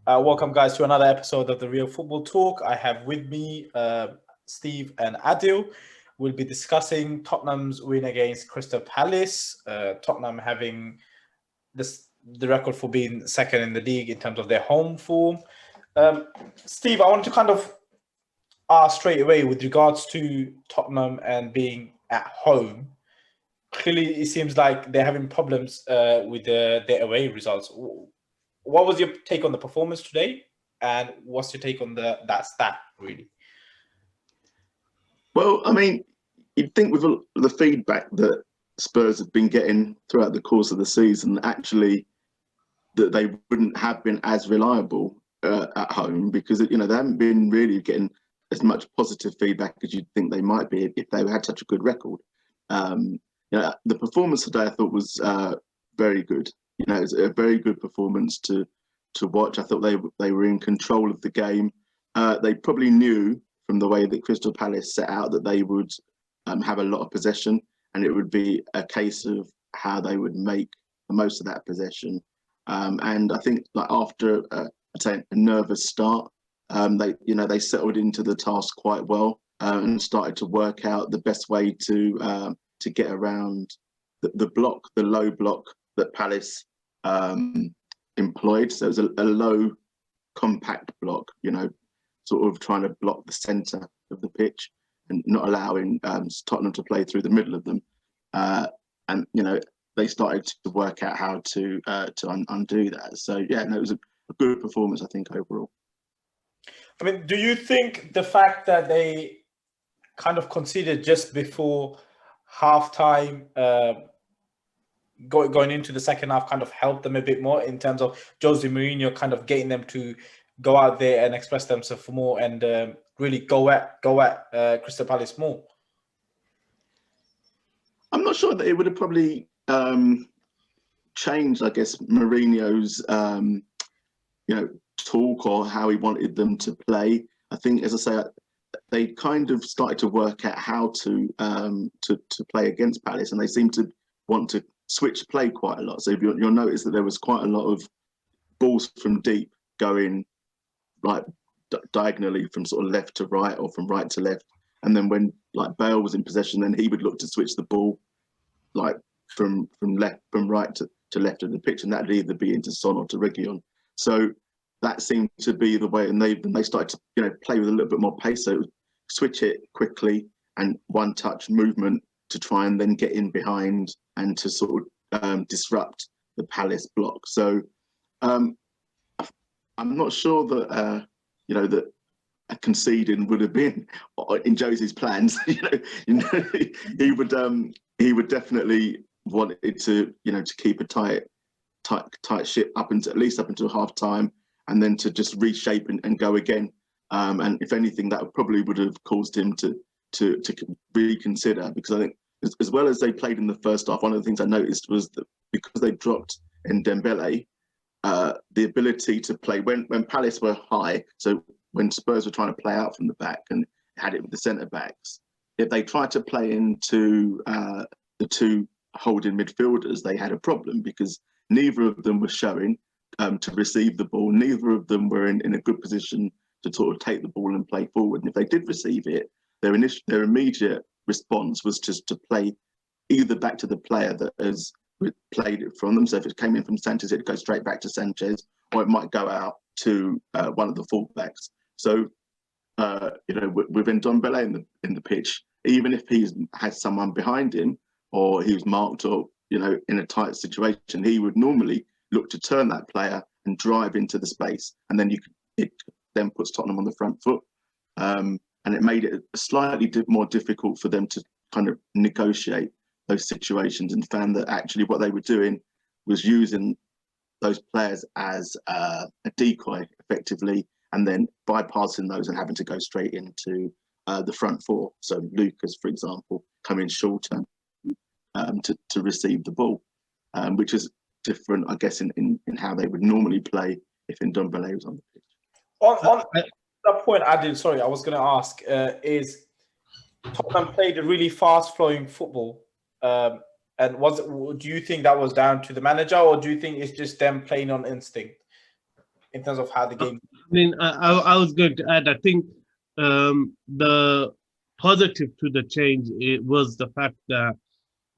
Welcome, guys, to another episode of the Real Football Talk. I have with me Steve and Adil. We'll be discussing Tottenham's win against Crystal Palace. Tottenham having the record for being second in the league in terms of their home form. Steve, I want to kind of ask straight away with regards to Tottenham and being at home. Clearly, it seems like they're having problems with their away results. What was your take on the performance today, and what's your take on that stat, really? Well, I mean, you'd think with the feedback that Spurs have been getting throughout the course of the season, actually, that they wouldn't have been as reliable at home because, they haven't been really getting as much positive feedback as you'd think they might be if they had such a good record. The performance today I thought was very good. It was a very good performance to watch. I thought they were in control of the game. They probably knew from the way that Crystal Palace set out that they would have a lot of possession, and it would be a case of how they would make the most of that possession. And I think after a nervous start, they settled into the task quite well and started to work out the best way to get around the low block that Palace employed. So it was a low, compact block, sort of trying to block the centre of the pitch and not allowing Tottenham to play through the middle of them. And they started to work out how to undo that. So it was a good performance, I think, overall. I mean, do you think the fact that they kind of conceded just before halftime, going into the second half, kind of helped them a bit more in terms of Jose Mourinho kind of getting them to go out there and express themselves more and really go at Crystal Palace more? I'm not sure that it would have probably changed, I guess, Mourinho's talk or how he wanted them to play. I think, as I say, they kind of started to work out how to play against Palace, and they seem to want to switch play quite a lot. So you'll notice that there was quite a lot of balls from deep going diagonally from sort of left to right or from right to left. And then when Bale was in possession, then he would look to switch the ball from right to left of the pitch, and that would either be into Son or to Reguilon. So that seemed to be the way, and they started to play with a little bit more pace. So switch it quickly and one touch movement to try and then get in behind and to sort of disrupt the Palace block. So I'm not sure that that a conceding would have been in Jose's plans. He would definitely want it to keep a tight ship up until at least half time, and then to just reshape and go again. And if anything, that probably would have caused him to reconsider, because I think as well as they played in the first half, one of the things I noticed was that because they dropped in Dembele, the ability to play when Palace were high, so when Spurs were trying to play out from the back and had it with the centre backs, if they tried to play into the two holding midfielders, they had a problem because neither of them were showing to receive the ball. Neither of them were in a good position to sort of take the ball and play forward. And if they did receive it, their immediate response was just to play either back to the player that has played it from them. So if it came in from Sanchez, it'd go straight back to Sanchez, or it might go out to one of the fullbacks. So, with Ndombele in the pitch, even if he has someone behind him or he was marked or, in a tight situation, he would normally look to turn that player and drive into the space. And then it then puts Tottenham on the front foot. And it made it slightly more difficult for them to kind of negotiate those situations, and found that actually what they were doing was using those players as a decoy effectively, and then bypassing those and having to go straight into the front four. So Lucas, for example, coming shorter to receive the ball, which is different, I guess, in how they would normally play if Ndombele was on the pitch. On that point, Adil, sorry, I was going to ask, is Tottenham played a really fast-flowing football, and do you think that was down to the manager, or do you think it's just them playing on instinct in terms of how the game. I was going to add, I think the positive to the change it was the fact that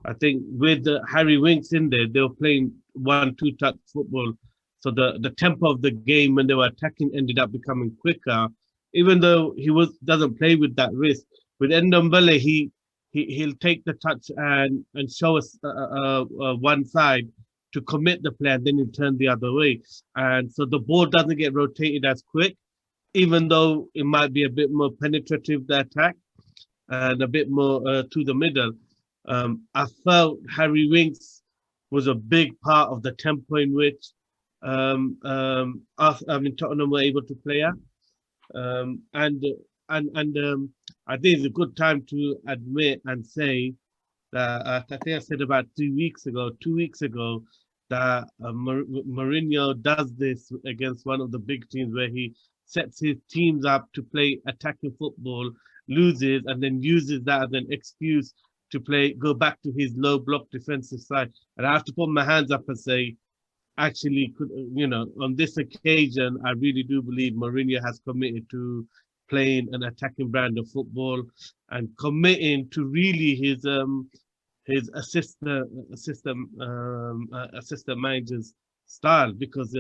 I think with Harry Winks in there, they were playing 1-2 touch football. So the tempo of the game when they were attacking ended up becoming quicker, even though doesn't play with that risk. With Ndombele, he'll take the touch and show us one side to commit the play, and then he'll turn the other way. And so the ball doesn't get rotated as quick, even though it might be a bit more penetrative, the attack, and a bit more to the middle. I felt Harry Winks was a big part of the tempo in which Tottenham were able to play at. And I think it's a good time to admit and say that I think I said about 2 weeks ago, that Mourinho does this against one of the big teams where he sets his teams up to play attacking football, loses, and then uses that as an excuse to go back to his low block defensive side. And I have to put my hands up and say, actually, on this occasion, I really do believe Mourinho has committed to playing an attacking brand of football and committing to really his assistant manager's style, because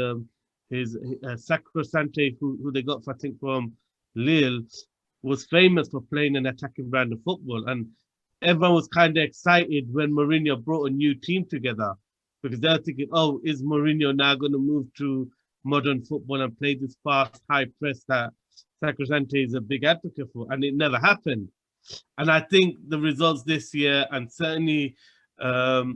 his Sacrosante, who they got, I think, from Lille, was famous for playing an attacking brand of football. And everyone was kind of excited when Mourinho brought a new team together, because they're thinking, oh, is Mourinho now going to move to modern football and play this fast, high press that Sacrosante is a big advocate for? And it never happened. And I think the results this year, and certainly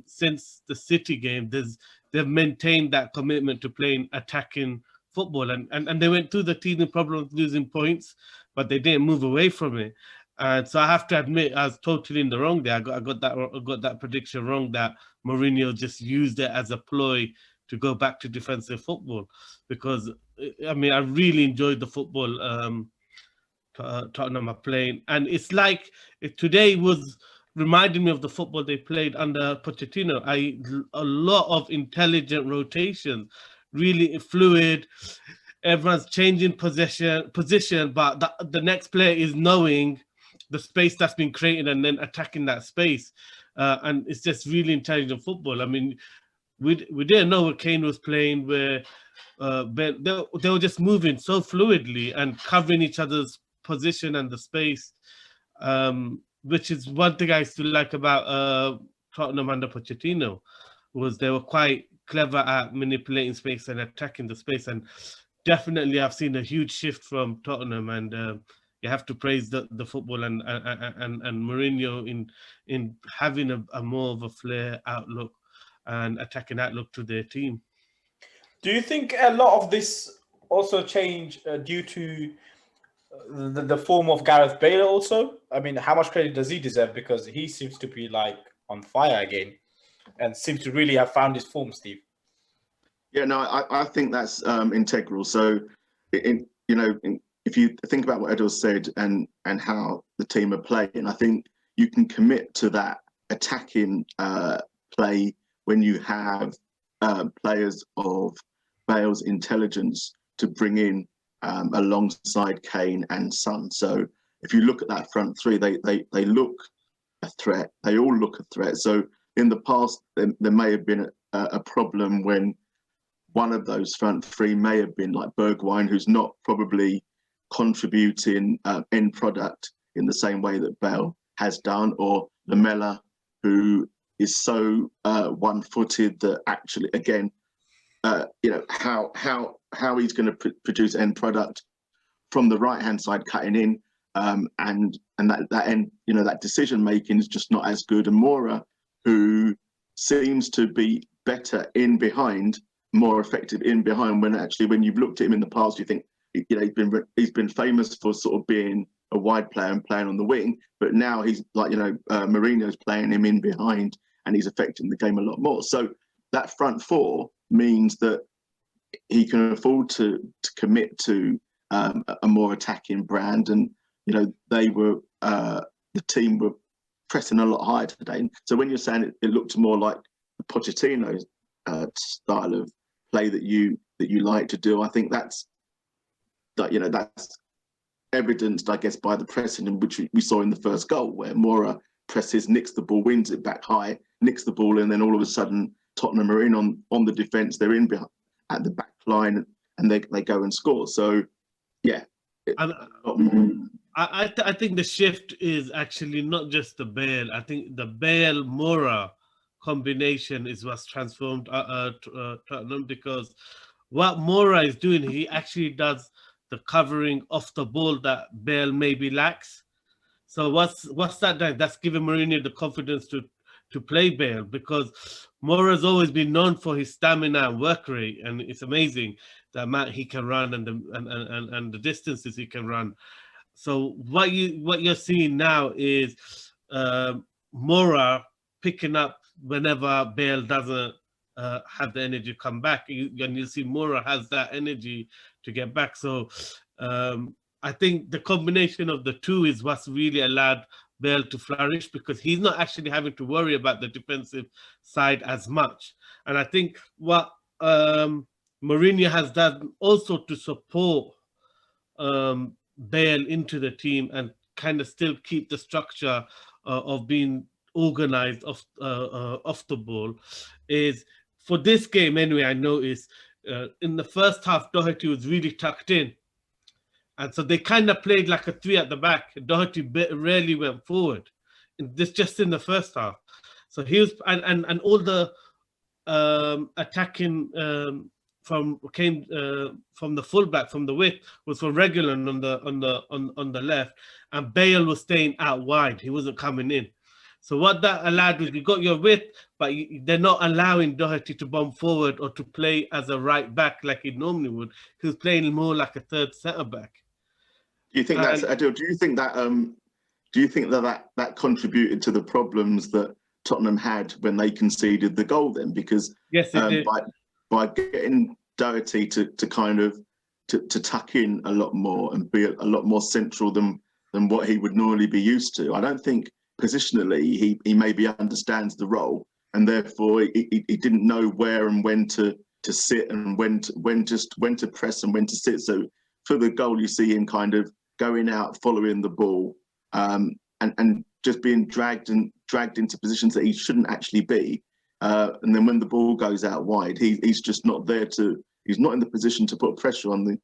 since the City game, they've maintained that commitment to playing attacking football. And they went through the teething problem of losing points, but they didn't move away from it. And so I have to admit, I was totally in the wrong there. I got that prediction wrong, that Mourinho just used it as a ploy to go back to defensive football. Because, I mean, I really enjoyed the football Tottenham are playing. And it's like, today was reminding me of the football they played under Pochettino. A lot of intelligent rotation, really fluid. Everyone's changing position, but the next player is knowing the space that's been created and then attacking that space. And it's just really intelligent football. I mean, we didn't know where Kane was playing, where they were just moving so fluidly and covering each other's position and the space, which is one thing I used to like about Tottenham under Pochettino, was they were quite clever at manipulating space and attacking the space. And definitely I've seen a huge shift from Tottenham, and you have to praise the football and Mourinho in having a more of a flair outlook and attacking outlook to their team. Do you think a lot of this also changed due to the form of Gareth Bale also? I mean, how much credit does he deserve? Because he seems to be like on fire again and seems to really have found his form, Steve. Yeah, no, I think that's integral. So, if you think about what Edil said and how the team are playing, I think you can commit to that attacking play when you have players of Bale's intelligence to bring in alongside Kane and Son. So if you look at that front three, they look a threat. They all look a threat. So in the past, there may have been a problem when one of those front three may have been like Bergwijn, who's not probably contributing end product in the same way that Bale has done, or Lamela, who is so one-footed that actually, again, how he's going to produce end product from the right-hand side cutting in, and that end, that decision making is just not as good. And Moura, who seems to be better in behind, more effective in behind, when you've looked at him in the past, you think, he's been famous for sort of being a wide player and playing on the wing, but now he's like, Mourinho's playing him in behind and he's affecting the game a lot more. So that front four means that he can afford to commit to a more attacking brand. And, the team were pressing a lot higher today. So when you're saying it looked more like the Pochettino style of play that you you like to do. I think that's evidenced, I guess, by the pressing in which we saw in the first goal, where Mora presses, nicks the ball, wins it back high, nicks the ball, and then all of a sudden Tottenham are in on the defence. They're in behind, at the back line, and they go and score. So, yeah. I think the shift is actually not just the Bale. I think the Bale-Mora combination is what's transformed Tottenham, because what Mora is doing, he actually does the covering off the ball that Bale maybe lacks. So what's that doing? That's giving Mourinho the confidence to play Bale, because Mora's always been known for his stamina and work rate, and it's amazing the amount he can run and the distances he can run. So what you're seeing now is Mora picking up whenever Bale doesn't have the energy to come back, and you see Mora has that energy to get back. So I think the combination of the two is what's really allowed Bale to flourish, because he's not actually having to worry about the defensive side as much. And I think what Mourinho has done also to support Bale into the team and kind of still keep the structure of being organized off the ball is, for this game anyway, I noticed in the first half Doherty was really tucked in, and so they kind of played like a three at the back. Doherty rarely went forward just in the first half. So he was, and all the attacking came from the fullback, from the width, was from Regulon on the left, and Bale was staying out wide. He wasn't coming in. So what that allowed was, you got your width, but they're not allowing Doherty to bomb forward or to play as a right back like he normally would. He was playing more like a third centre back. Do you think that's Adil? Do you think that contributed to the problems that Tottenham had when they conceded the goal then? Because yes, it did. By getting Doherty to kind of to tuck in a lot more and be a lot more central than what he would normally be used to. I don't think positionally he maybe understands the role, and therefore he didn't know where and when to sit and when to press and when to sit. So for the goal, you see him kind of going out, following the ball, and just being dragged into positions that he shouldn't actually be. And then when the ball goes out wide, he's just not there he's not in the position to put pressure on the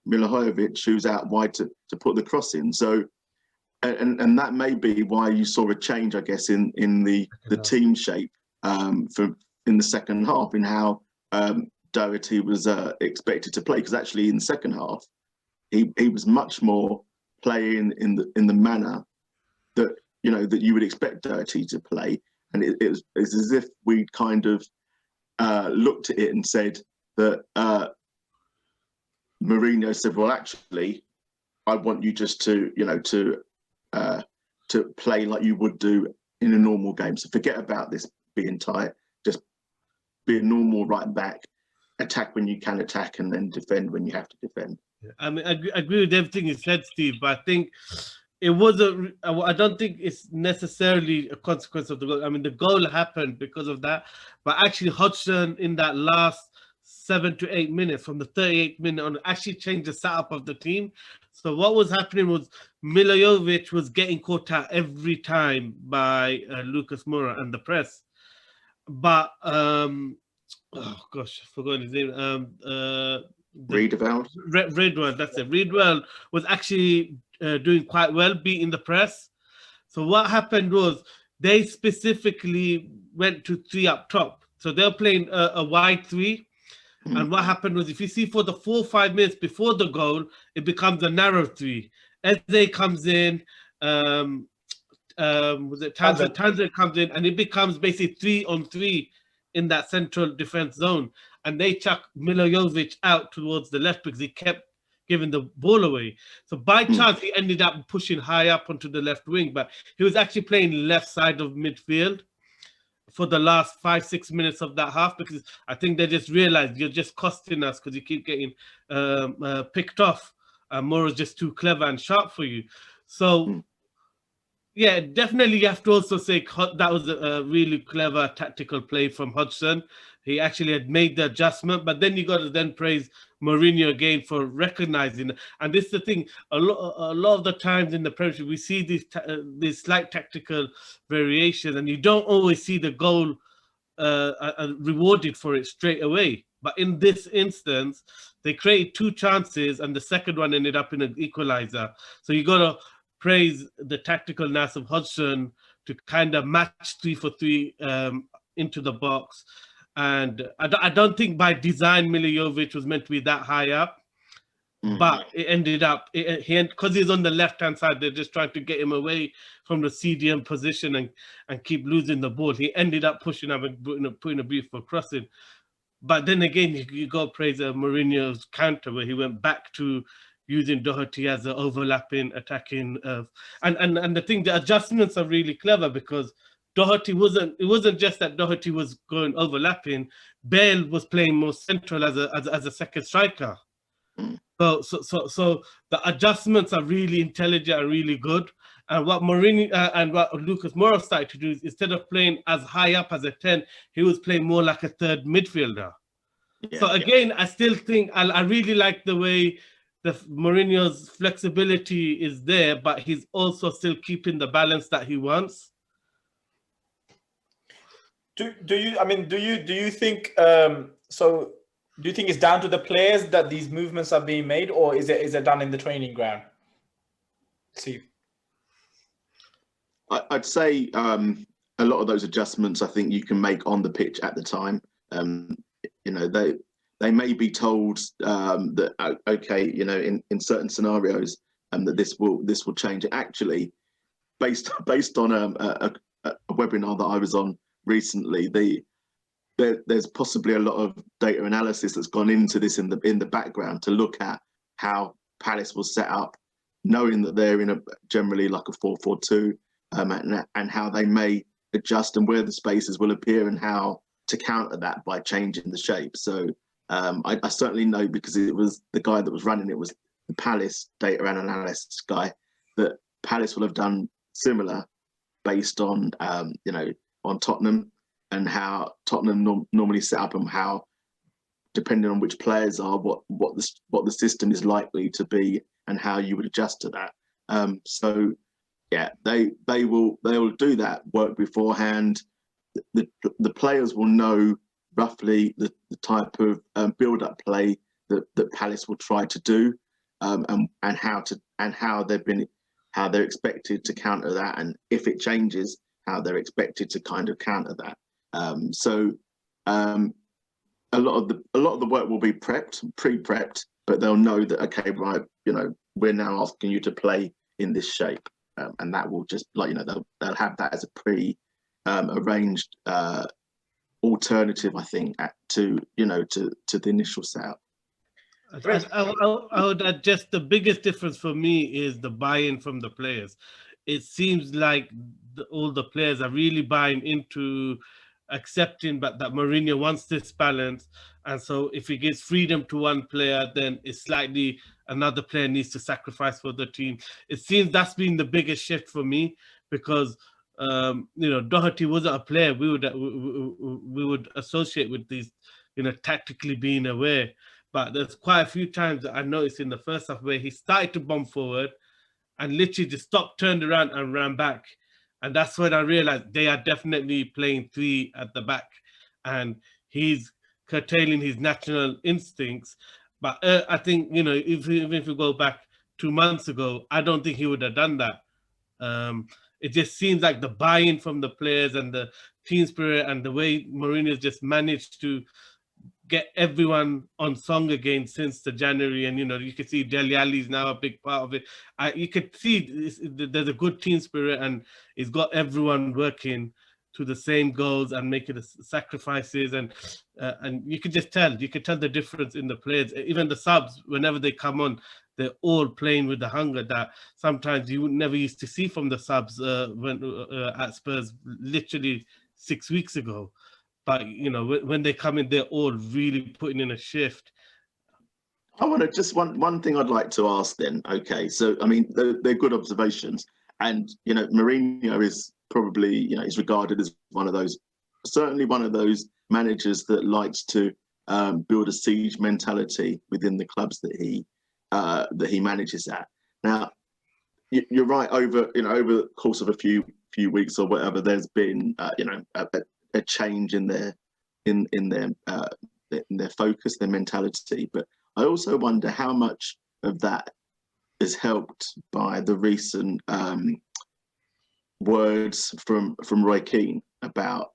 Milivojevic, who's out wide to put the cross in. So, and that may be why you saw a change, I guess, in the team shape in the second half, in how Doherty was expected to play. Because actually in the second half, he was much more playing in the manner that you would expect Doherty to play. And it's as if we kind of looked at it and said that Mourinho said, well, actually, I want you just to play like you would do in a normal game. So forget about this being tight. Just be a normal right back, attack when you can attack, and then defend when you have to defend. I mean, I agree with everything you said, Steve, but I think it wasn't. I don't think it's necessarily a consequence of the goal. I mean, the goal happened because of that, but actually Hodgson in that last 7 to 8 minutes, from the 38th minute on, actually changed the setup of the team. So what was happening was Milivojevic was getting caught out every time by Lucas Moura and the press. But oh gosh, I forgot his name. Redwell, that's it. Redwell was actually doing quite well, beating the press. So what happened was they specifically went to three up top. So they're playing a wide three. And what happened was, if you see for the 4 or 5 minutes before the goal, it becomes a narrow three. Eze comes in, Townsend comes in, and it becomes basically 3-on-3 in that central defense zone. And they chuck Milivojevic out towards the left because he kept giving the ball away. So by chance, he ended up pushing high up onto the left wing, but he was actually playing left side of midfield for the last 5-6 minutes of that half, because I think they just realized you're just costing us because you keep getting picked off. Moura's just too clever and sharp for you. So, Yeah, definitely. You have to also say that was a really clever tactical play from Hodgson. He actually had made the adjustment, but then you got to then praise Mourinho again for recognizing. And this is the thing: a lot of the times in the Premiership, we see these slight tactical variations, and you don't always see the goal rewarded for it straight away. But in this instance, they created 2 chances, and the second one ended up in an equalizer. So you got to praise the tacticalness of Hodgson to kind of match 3 for 3 into the box. And I don't think by design Milivojevic was meant to be that high up, but it ended up, because he's on the left-hand side, they're just trying to get him away from the CDM position and keep losing the ball. He ended up pushing up and putting a beautiful crossing. But then again, you got to praise Mourinho's counter, where he went back to using Doherty as an overlapping, attacking. And the thing, the adjustments are really clever, because Doherty it wasn't just that Doherty was going overlapping. Bale was playing more central as a second striker. So the adjustments are really intelligent and really good. And what Mourinho and what Lucas Moura started to do is, instead of playing as high up as a 10, he was playing more like a third midfielder. Yeah, so again, I still think I really like the way the Mourinho's flexibility is there, but he's also still keeping the balance that he wants. Do you think so? Do you think it's down to the players that these movements are being made, or is it done in the training ground? Steve? I'd say a lot of those adjustments I think you can make on the pitch at the time. They may be told that okay, in certain scenarios that this will change. Actually, based on a webinar that I was on recently, there's possibly a lot of data analysis that's gone into this in the background to look at how Palace was set up, knowing that they're in generally like a 4-4-2, and how they may adjust and where the spaces will appear and how to counter that by changing the shape. So I certainly know, because it was the guy that was running it was the Palace data analyst guy, that Palace will have done similar based on on Tottenham, and how Tottenham normally set up, and how, depending on which players are, what the system is likely to be, and how you would adjust to that. So yeah, they will do that work beforehand. The players will know roughly the type of build-up play that Palace will try to do, and how they're expected to counter that, and if it changes, how they're expected to kind of counter that. A lot of the work will be pre-prepped, but they'll know that, okay, right, we're now asking you to play in this shape, and that will just, they'll have that as a arranged alternative, I think, to the initial setup. I would add, just the biggest difference for me is the buy-in from the players. It seems like all the players are really buying into accepting that Mourinho wants this balance, and so if he gives freedom to one player, then it's slightly another player needs to sacrifice for the team. It seems that's been the biggest shift for me, because Doherty wasn't a player we would associate with these, tactically being aware. But there's quite a few times that I noticed in the first half where he started to bomb forward and literally just stopped, turned around and ran back. And that's when I realized they are definitely playing 3 at the back, and he's curtailing his natural instincts. But I think, if we go back 2 months ago, I don't think he would have done that. It just seems like the buy-in from the players and the team spirit, and the way Mourinho's just managed to get everyone on song again since the January. And you can see Dele Alli is now a big part of it. You could see there's a good team spirit, and it's got everyone working to the same goals and making the sacrifices, and you could just tell the difference in the players. Even the subs, whenever they come on, they're all playing with the hunger that sometimes you never used to see from the subs when at Spurs literally 6 weeks ago. But when they come in, they're all really putting in a shift. I want to just one thing I'd like to ask then. Okay, so I mean they're good observations, And Mourinho is probably is regarded as certainly one of those managers that likes to build a siege mentality within the clubs that he manages at. Now, you're right. Over the course of a few weeks or whatever, there's been a change in their focus, their mentality. But I also wonder how much of that is helped by the recent words from Roy Keane about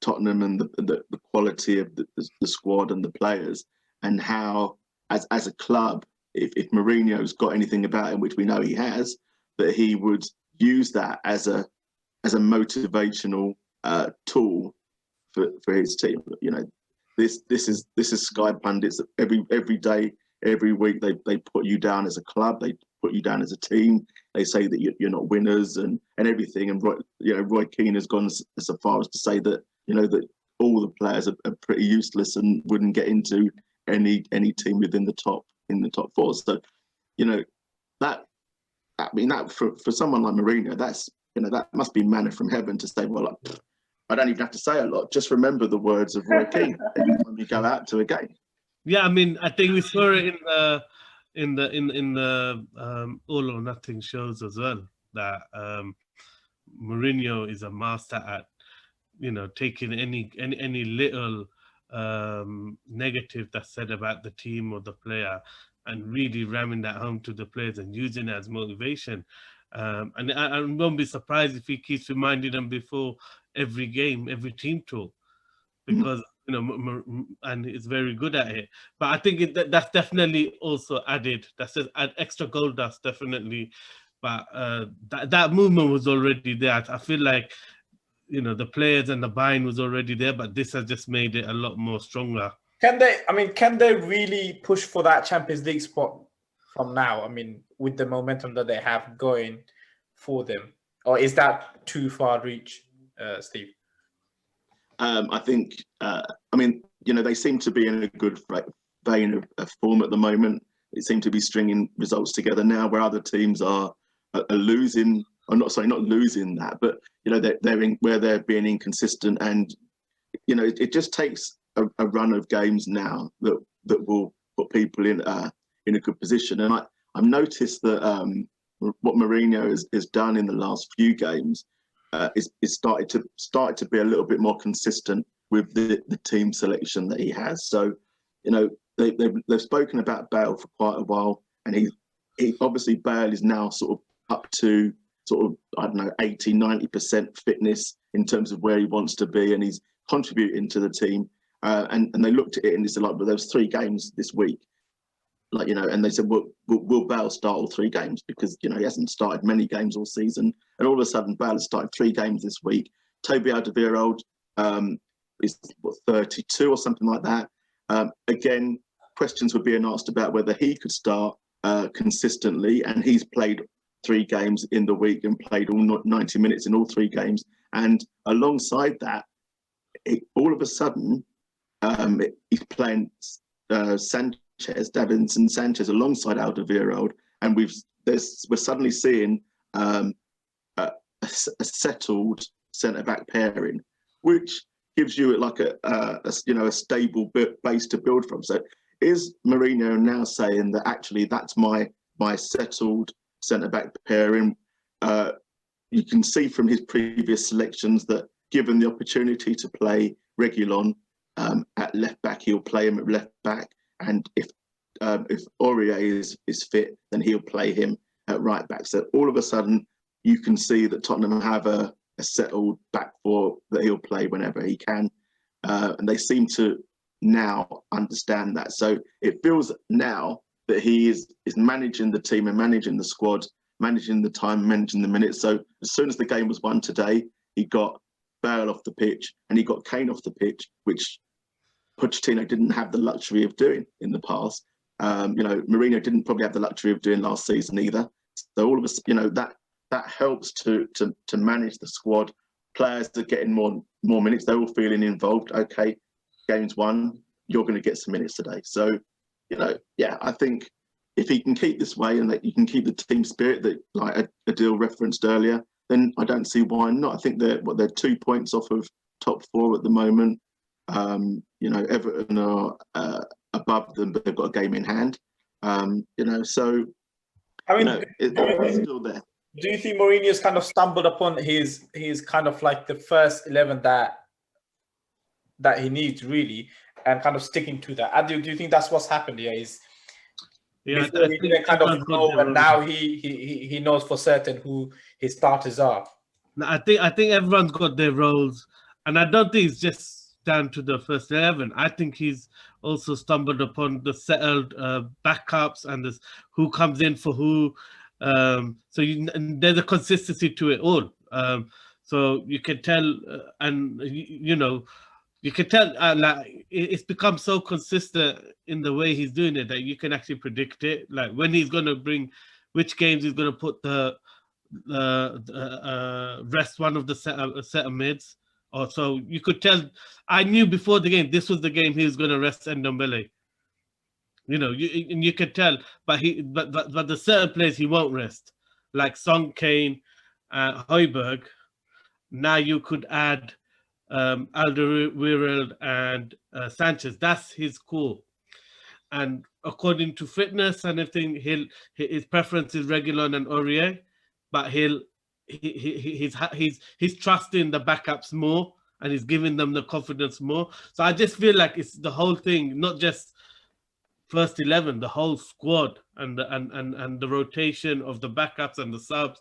Tottenham and the quality of the squad and the players, and how as a club, if Mourinho's got anything about him, which we know he has, that he would use that as a motivational tool for his team. This is Sky pundits. Every day, every week, they put you down as a club. They put you down as a team. They say that you're not winners and everything. And Roy Keane has gone so far as to say that that all the players are pretty useless and wouldn't get into any team within the top four. So that for someone like Mourinho, that must be manna from heaven to say, well, I don't even have to say a lot. Just remember the words of Roy Keane every time you go out to a game. Yeah, I mean, I think we saw it in the All or Nothing shows as well, that Mourinho is a master at taking any little negative that's said about the team or the player and really ramming that home to the players and using it as motivation. And I won't be surprised if he keeps reminding them before every game, every team talk, because and he's very good at it. But I think that's definitely also added. That's just add extra gold dust, definitely. But that movement was already there. I feel like the players and the buying was already there, but this has just made it a lot more stronger. Can they really push for that Champions League spot from now? I mean, with the momentum that they have going for them, or is that too far reach, Steve? I think. They seem to be in a good vein of form at the moment. They seem to be stringing results together now, where other teams are losing. I'm not losing that, but they're being inconsistent, and it just takes a run of games now that will put people in a good position. And I've noticed that what Mourinho has done in the last few games is started to be a little bit more consistent with the team selection that he has. So they've spoken about Bale for quite a while, and he obviously Bale is now sort of up to sort of, I don't know, 80-90% fitness in terms of where he wants to be, and he's contributing to the team. And they looked at it and they said, like, but there was 3 games this week, and they said, well, will Bale start all 3 games? Because he hasn't started many games all season, and all of a sudden Bale has started 3 games this week. Toby Alderweireld is 32 or something like that. Again, questions were being asked about whether he could start consistently, and he's played 3 games in the week and played all 90 minutes in all 3 games. And alongside that, all of a sudden, he's playing Sanchez, Davinson Sanchez, alongside Alderweireld, and we're suddenly seeing a settled centre-back pairing, which gives you like a stable base to build from. So is Mourinho now saying that actually that's my settled centre-back pairing? You can see from his previous selections that given the opportunity to play Reguilon at left back, he'll play him at left back, and if Aurier is fit, then he'll play him at right back. So all of a sudden, you can see that Tottenham have a settled back four that he'll play whenever he can, and they seem to now understand that. So it feels now that he is managing the team and managing the squad, managing the time, managing the minutes. So as soon as the game was won today, he got Bale off the pitch and he got Kane off the pitch, which Pochettino didn't have the luxury of doing in the past. Mourinho didn't probably have the luxury of doing last season either. So all of us, that helps to manage the squad. Players are getting more minutes. They're all feeling involved. Okay, game's won. You're going to get some minutes today. So, I think if he can keep this way and that you can keep the team spirit that like Adil referenced earlier, then I don't see why not. I think they're 2 points off of top four at the moment. You know, Everton are above them, but they've got a game in hand. You know, so I mean, it's still there. do you think Mourinho's kind of stumbled upon his kind of like the first 11 that he needs really, and kind of sticking to that? Do you think that's what's happened here? Is before he didn't kind of know, and now he knows for certain who his starters are. I think everyone's got their roles, and I don't think it's just down to the first 11. I think he's also stumbled upon the settled backups and this who comes in for who. So there's a consistency to it all. So you can tell, and you know, you can tell like it's become so consistent in the way he's doing it that you can actually predict it. Like when he's going to bring, which games he's going to put the rest one of the set of mids. Or so you could tell. I knew before the game this was the game he was going to rest Ndombele. You know, you could tell, but the certain players he won't rest, like Son, Kane, Højbjerg. Now you could add Alderweireld and Sanchez. That's his core, and according to fitness and everything, his preference is Reguilon and Aurier, but he's trusting the backups more and he's giving them the confidence more. So I just feel like it's the whole thing, not just first 11, the whole squad and the rotation of the backups and the subs,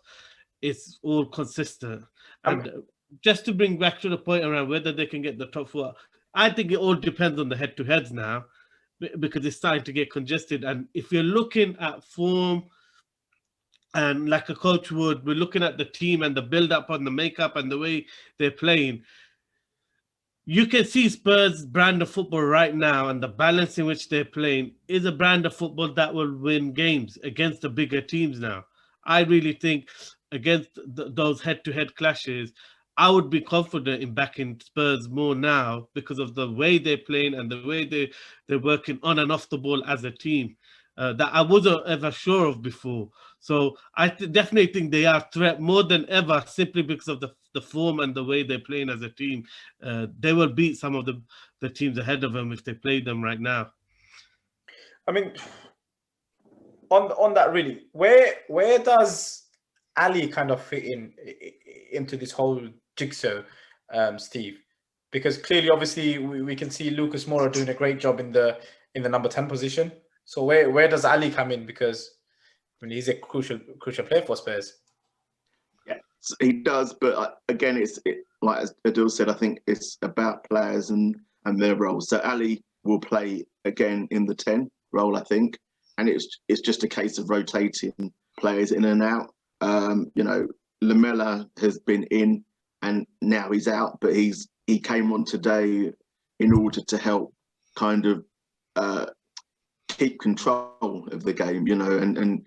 it's all consistent. And just to bring back to the point around whether they can get the top four, I think it all depends on the head-to-heads now, because it's starting to get congested. And if you're looking at form, and like a coach would, we're looking at the team and the build-up on the makeup and the way they're playing, you can see Spurs' brand of football right now, and the balance in which they're playing is a brand of football that will win games against the bigger teams now. I really think against those head-to-head clashes, I would be confident in backing Spurs more now because of the way they're playing and the way they're working on and off the ball as a team that I wasn't ever sure of before. So I definitely think they are a threat more than ever simply because of the form and the way they're playing as a team. They will beat some of the teams ahead of them if they play them right now. I mean, on that really, where does Ali kind of fit into this whole jigsaw, Steve? Because clearly, obviously, we can see Lucas Moura doing a great job in the number 10 position. So where does Ali come in? Because I mean, he's a crucial player for Spurs. Yeah, he does. But again, it's like as Adil said, I think it's about players and their roles. So Ali will play again in the 10 role, I think, and it's just a case of rotating players in and out. You know, Lamela has been in and now he's out, but he came on today in order to help kind of keep control of the game, you know, and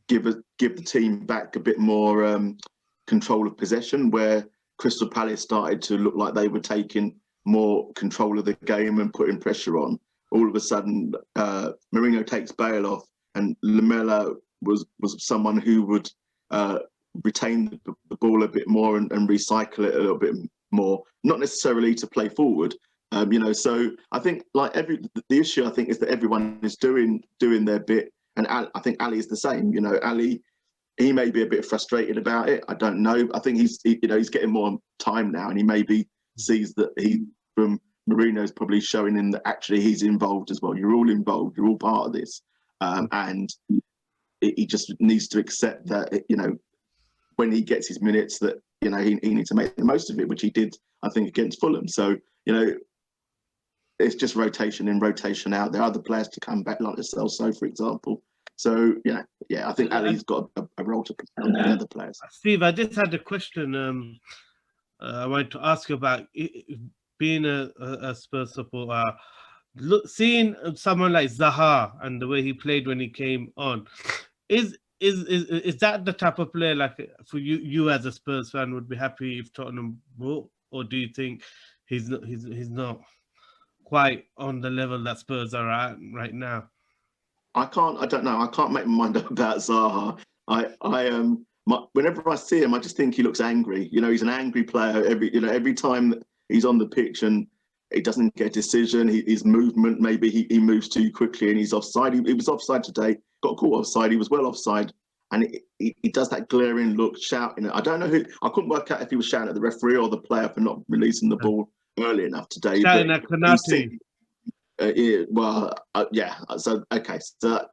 give the team back a bit more control of possession, where Crystal Palace started to look like they were taking more control of the game and putting pressure on. All of a sudden, Mourinho takes Bale off, and Lamela was someone who would retain the ball a bit more and recycle it a little bit more, not necessarily to play forward. You know, so I think like the issue I think is that everyone is doing their bit, and I think Ali is the same. You know, Ali, he may be a bit frustrated about it. I don't know. I think he's getting more time now, and he maybe sees that from Mourinho's probably showing him that actually he's involved as well. You're all involved. You're all part of this, and he just needs to accept that, you know, when he gets his minutes, that, you know, he needs to make the most of it, which he did, I think, against Fulham. So, you know, it's just rotation in, rotation out. There are other players to come back, like Celso, for example. So, yeah, I think Ali's got a role to play on the other players. Steve, I just had a question I wanted to ask you about being a Spurs supporter. Seeing someone like Zaha and the way he played when he came on, is that the type of player, like, for you as a Spurs fan, would be happy if Tottenham bought, or do you think he's not quite on the level that Spurs are at right now? I don't know. I can't make my mind up about Zaha. Whenever I see him, I just think he looks angry. You know, he's an angry player. Every time that he's on the pitch and he doesn't get a decision, his movement, maybe he moves too quickly and he's offside. He was offside today, got caught offside. He was well offside. And he does that glaring look, shouting. I don't know who. I couldn't work out if he was shouting at the referee or the player for not releasing the ball early enough today. Shouting at Konate. So okay, so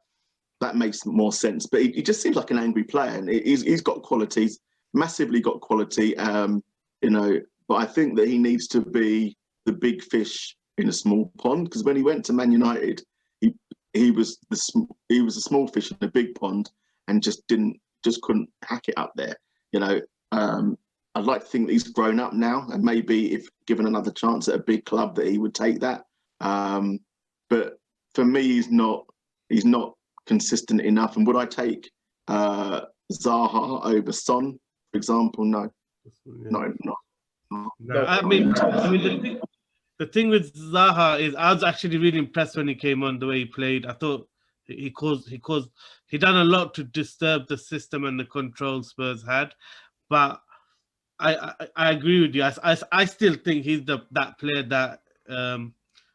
that makes more sense. But he just seems like an angry player, and he's got qualities, massively got quality. But I think that he needs to be the big fish in a small pond, because when he went to Man United, he was a small fish in a big pond, and just couldn't hack it up there. I'd like to think that he's grown up now, and maybe if given another chance at a big club, that he would take that. But for me, he's not consistent enough. And would I take Zaha over Son, for example? No. I mean, the thing with Zaha is, I was actually really impressed when he came on, the way he played. I thought he done a lot to disturb the system and the control Spurs had. But I agree with you. I still think he's that player that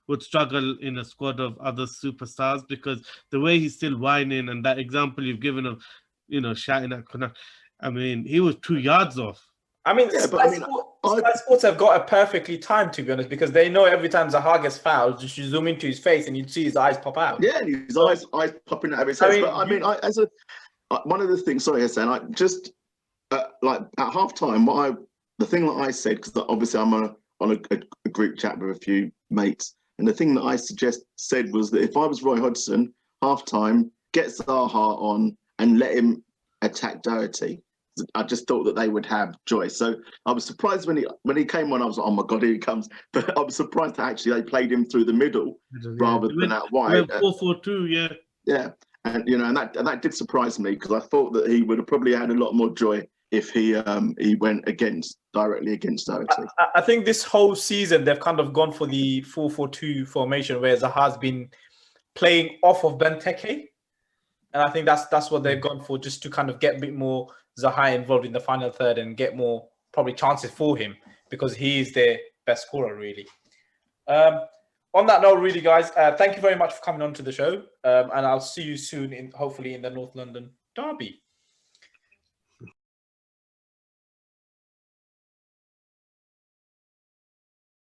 would struggle in a squad of other superstars, because the way he's still whining, and that example you've given of, shouting at Konate, I mean, he was 2 yards off. I mean, Sky Sports have got it perfectly timed, to be honest, because they know every time Zaha gets fouled, just you zoom into his face and you'd see his eyes pop out. Yeah, his eyes popping out of his head. One of the things, sorry, Hassan, I just like at halftime, the thing that I said, because obviously I'm on a group chat with a few mates, and the thing that I said was that if I was Roy Hodgson, halftime, get Zaha on and let him attack Doherty. I just thought that they would have joy. So I was surprised when he came on. I was like, oh my God, here he comes. But I was surprised that actually they played him through the middle rather than out wide. 4-4-2, yeah. Yeah, and that did surprise me, because I thought that he would have probably had a lot more joy if he went directly against Doherty. I think this whole season they've kind of gone for the 4-4-2 formation, where Zaha's been playing off of Benteke, and I think that's what they've gone for, just to kind of get a bit more Zaha involved in the final third and get more probably chances for him, because he is their best scorer, really. On that note, really, guys, thank you very much for coming on to the show, and I'll see you soon, hopefully in the North London derby.